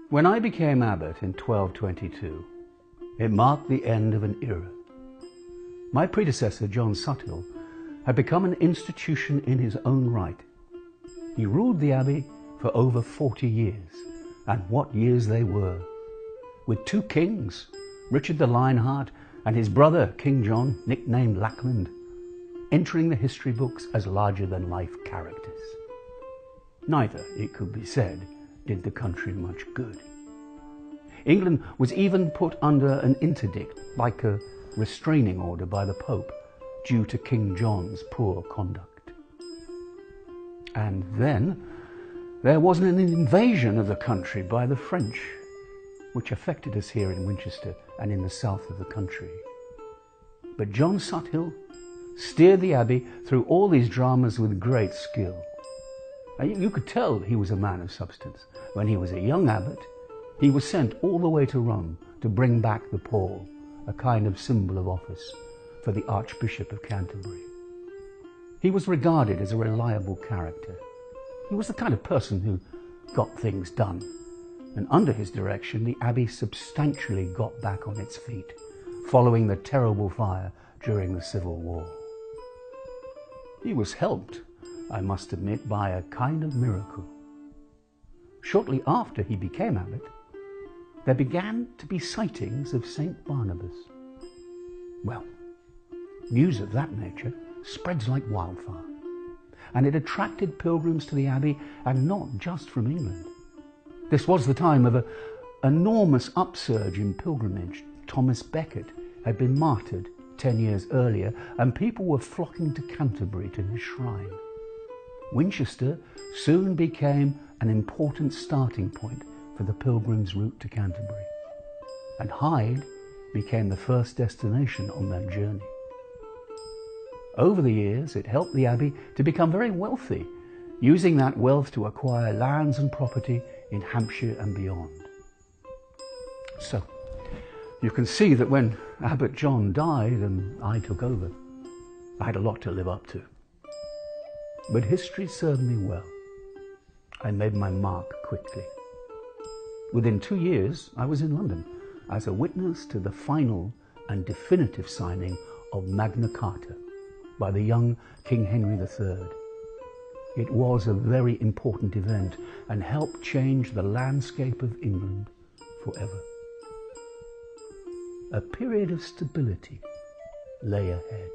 When I became abbot in 1222, it marked the end of an era. My predecessor, John Suthill, had become an institution in his own right. He ruled the abbey for over 40 years, and what years they were, with two kings, Richard the Lionheart and his brother, King John, nicknamed Lackland, entering the history books as larger-than-life characters. Neither, it could be said, did the country much good. England was even put under an interdict, like a restraining order by the Pope, due to King John's poor conduct. And then there was an invasion of the country by the French, which affected us here in Winchester and in the south of the country. But John Suthill steered the abbey through all these dramas with great skill. You could tell he was a man of substance. When he was a young abbot, he was sent all the way to Rome to bring back the pall, a kind of symbol of office for the Archbishop of Canterbury. He was regarded as a reliable character. He was the kind of person who got things done, and under his direction the abbey substantially got back on its feet, following the terrible fire during the Civil War. He was helped, I must admit, by a kind of miracle. Shortly after he became abbot, there began to be sightings of St. Barnabas. Well, news of that nature spreads like wildfire, and it attracted pilgrims to the abbey, and not just from England. This was the time of an enormous upsurge in pilgrimage. Thomas Becket had been martyred 10 years earlier, and people were flocking to Canterbury to his shrine. Winchester soon became an important starting point for the pilgrims' route to Canterbury, and Hyde became the first destination on that journey. Over the years, it helped the abbey to become very wealthy, using that wealth to acquire lands and property in Hampshire and beyond. So, you can see that when Abbot John died and I took over, I had a lot to live up to. But history served me well. I made my mark quickly. Within 2 years, I was in London as a witness to the final and definitive signing of Magna Carta by the young King Henry III. It was a very important event and helped change the landscape of England forever. A period of stability lay ahead.